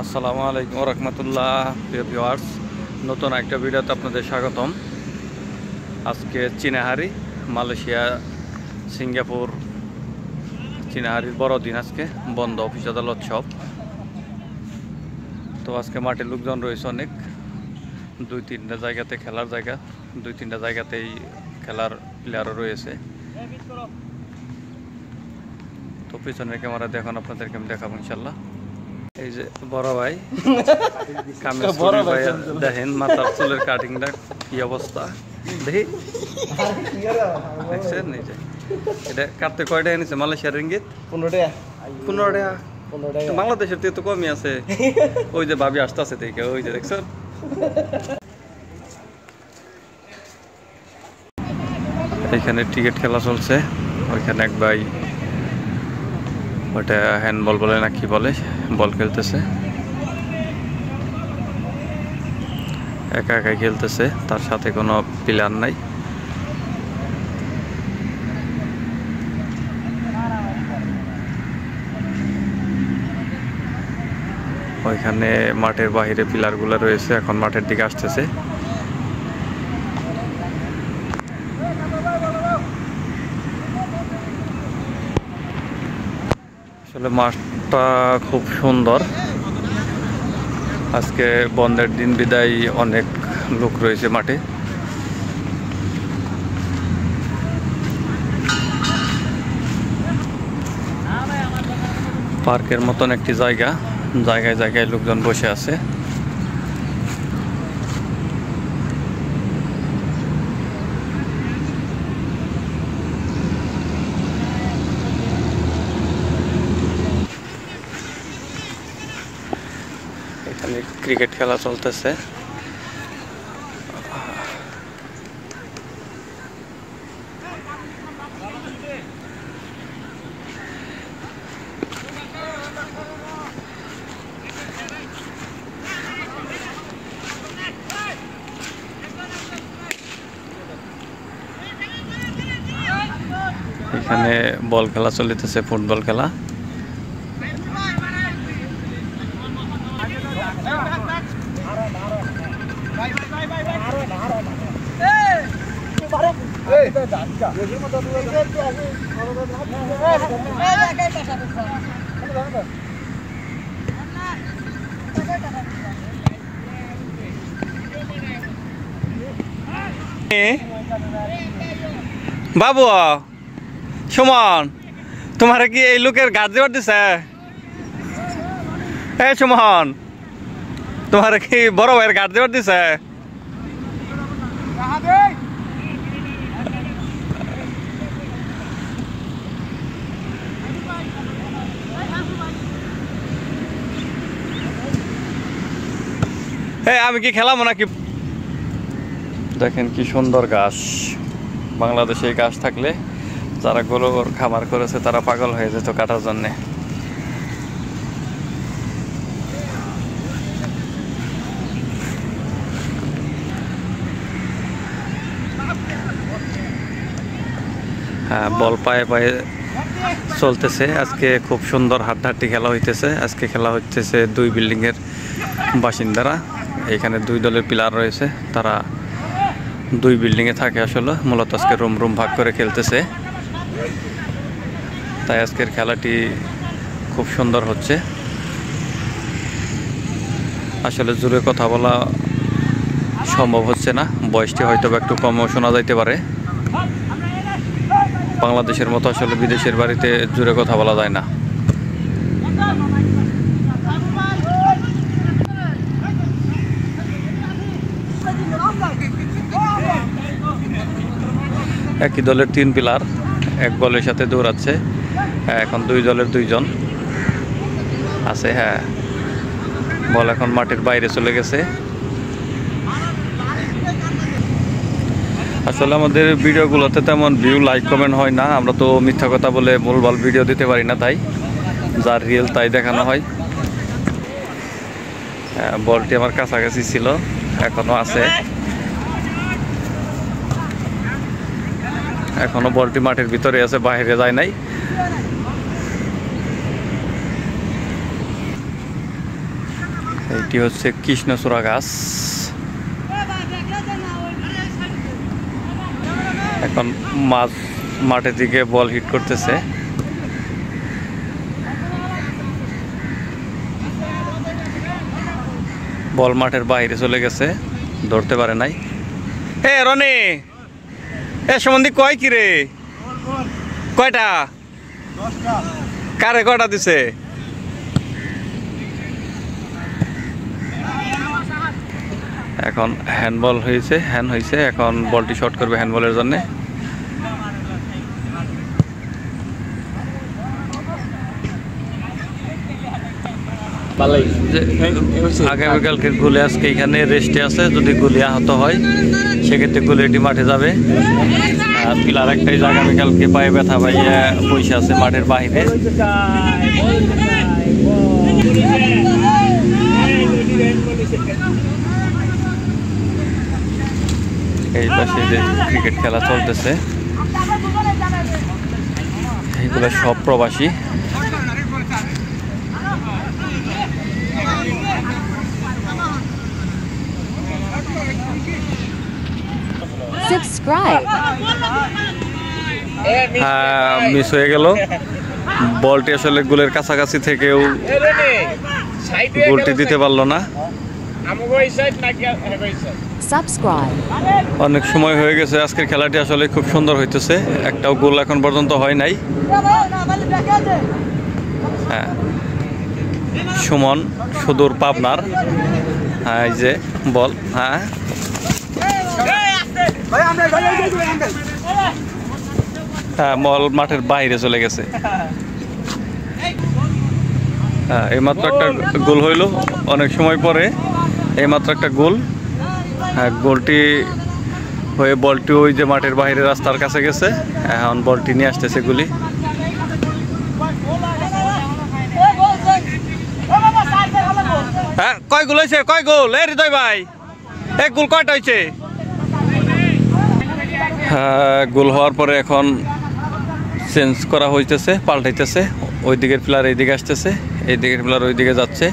আসসালামু আলাইকুম ওয়া রাহমাতুল্লাহ। প্রিয় ভিউয়ার্স, নতুন একটা ভিডিওতে আপনাদের স্বাগতম। আজকে চিনাহারি, মালয়েশিয়া, সিঙ্গাপুর চিনাহারির বড়দিন। আজকে বন্ধ, অফিস আদালত সব। তো আজকে মাঠে লোকজন রয়েছে অনেক, দুই তিনটা জায়গাতে খেলার জায়গা, দুই তিনটা জায়গাতেই খেলার প্লেয়ারও রয়েছে। তো পিছনের ক্যামেরা দেখুন, আপনাদেরকে আমি দেখাবো ইনশাল্লাহ। এই যে বড় ভাই দেখেন মাথার চুলের কাটিংটা কি অবস্থা দেখি, দেখছেন? এই যে এটা কাটতে কয়টা এনেছে মালয়েশিয়ার রিঙ্গিত? 15 টাকা। বাংলাদেশের তো কমই আছে। ওই যে ভাবি আসতেছে দেখে, ওই যে দেখছেন। এখানে টিকিট খেলা চলছে। ওইখানে এক ভাই, ওটা হ্যান্ডবল বলে না কি বলে, বল খেলতেছে, একা একাই খেলতেছে, তার সাথে কোনো প্লেয়ার নাই। ওইখানে মাঠের বাহিরে প্লেয়ারগুলো রয়েছে, এখন মাঠের দিকে আসতেছে। আসলে মাঠটা খুব সুন্দর। আজকে বন্ধের দিন বিদায় অনেক লোক রয়েছে মাঠে। পার্কের মতন একটি জায়গা, জায়গায় জায়গায় লোকজন বসে আছে। এখানে ক্রিকেট খেলা চলতেছে। এখানে বল খেলা চলিতেছে, ফুটবল খেলা। বাবু সুমন, তোমার কি এই লোকের গাছ দেওয়ার দিছে? এই সুমন, তোমার কি বড় ভাইয়ের গাছ দেওয়ার দিছে? আমি কি খেলাম নাকি? দেখেন কি সুন্দর ঘাস। বাংলাদেশে এই ঘাস থাকলে যারা গরুর খামার করেছে তারা পাগল হয়ে যেত কাটার জন্যে। হ্যাঁ, বল পায়ে পায়ে চলতেছে। আজকে খুব সুন্দর হাড্ডাহাড্ডি খেলা হইতেছে। আজকে খেলা হইতেছে দুই বিল্ডিংয়ের বাসিন্দারা। এখানে দুই দলের প্লেয়ার রয়েছে, তারা দুই বিল্ডিংয়ে থাকে। আসলে মূলত আজকে রুম রুম ভাগ করে খেলতেছে, তাই আজকের খেলাটি খুব সুন্দর হচ্ছে। আসলে জোরে কথা বলা সম্ভব হচ্ছে না, বয়সটি হয়তো একটু কমও শোনা যাইতে পারে। বাংলাদেশের মতো আসলে বিদেশের বাড়িতে জোরে কথা বলা যায় না। একই দলের 3 প্লেয়ার এক বলের সাথে দৌড়াচ্ছে। এখন দুই দলের 2 জন আছে। হ্যাঁ, বল এখন মাঠের বাইরে চলে গেছে। আসলে আমাদের ভিডিওগুলোতে তেমন ভিউ, লাইক, কমেন্ট হয় না। আমরা তো মিথ্যা কথা বলে ভুলভাল ভিডিও দিতে পারি না, তাই যার রিয়েল তাই দেখানো হয়। বলটি আমার কাছাকাছি ছিল, এখনো আছে। এখনো বলটি মাঠের ভিতরে আছে, বাইরে যায় নাই। এইটি হচ্ছে কৃষ্ণচূড়া গাছ। এখন মাঠের দিকে বল হিট করতেছে। বল মাঠের বাইরে চলে গেছে, ধরতে পারে নাই। এ রনি, এ সম্বন্ধে কয় কি রে? কয়টা? কারে কয়টা দিছে? এখন হ্যান্ডবল হয়েছে, এখন বলটি শট করবে হ্যান্ডবলের জন্য। আগামীকালকের গুলি আজকে এখানে রেস্টে আছে, যদি গুলি আহত হয় সেক্ষেত্রে গুলিটি মাঠে যাবে। আর পিলার একটাই আগামীকালকে পায়ে ব্যথা পাইয়া বসে আছে মাঠের বাহিরে। এই পাশে যে ক্রিকেট খেলা চলতেছে, এইগুলো সব প্রবাসী। মিস হয়ে গেল বলটি, আসলে গোলের কাছাকাছি থেকেও গোলটি দিতে পারলো না। অনেক সময় হয়ে গেছে, আজকের খেলাটি আসলে খুব সুন্দর হইতেছে, একটাও গোল এখন পর্যন্ত হয় নাই। হ্যাঁ, সুমন সুদূর পাবনার, হ্যাঁ এই যে বল, হ্যাঁ বল মাঠের বাইরে চলে গেছে। এইমাত্র একটা গোল হইল, অনেক সময় পরে এইমাত্র একটা গোল। হ্যাঁ, গোলটি হয়ে বলটি ওই যে মাঠের বাইরে রাস্তার কাছে গেছে, এখন বলটি নিয়ে আসতেছে গুলি। হ্যাঁ, কয় গোল হয়েছে? কয় গোল? এ হৃদয় ভাই, এক গোল কয়টা হয়েছে? গোল হওয়ার পরে এখন চেঞ্জ করা হইতেছে, পাল্টাইতেছে। ওই দিকের প্লেয়ার এইদিকে আসতেছে, এই দিকের প্লেয়ার ওই দিকে যাচ্ছে।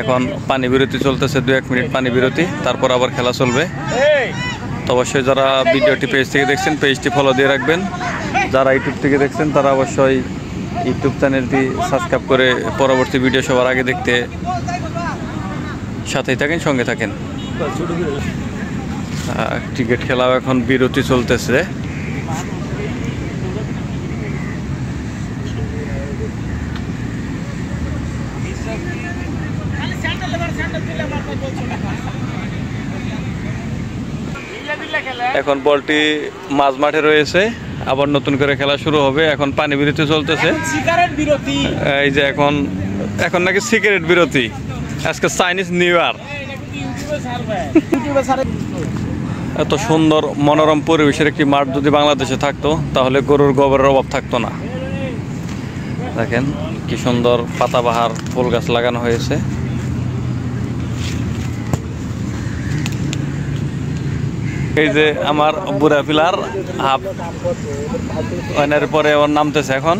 এখন পানি বিরতি চলতেছে, 2-1 মিনিট পানি বিরতি, তারপর আবার খেলা চলবে। তো অবশ্যই যারা ভিডিওটি পেজ থেকে দেখছেন পেজটি ফলো দিয়ে রাখবেন, যারা ইউটিউব থেকে দেখছেন তারা অবশ্যই ইউটিউব চ্যানেলটি সাবস্ক্রাইব করে পরবর্তী ভিডিও সবার আগে দেখতে সাথেই থাকেন, সঙ্গে থাকেন। ক্রিকেট খেলাও এখন বিরতি চলতেছে। এখন বলটি মাঝ মাঠে রয়েছে, আবার নতুন করে খেলা শুরু হবে। এখন পানি বিরতি চলতেছে, এই যে এখন নাকি সিগারেট বিরতি, আজকে চাইনিজ নিউ ইয়ার। এত সুন্দর মনোরম পরিবেশের একটি মাঠ যদি বাংলাদেশে থাকতো তাহলে গরুর গোবরের অভাব থাকতো না। দেখেন কি সুন্দর পাতাবাহার ফুল গাছ লাগানো হয়েছে। এই যে আমার বুড়া পিলার হাফ ওয়ানের পরে ওর নামতেছে এখন।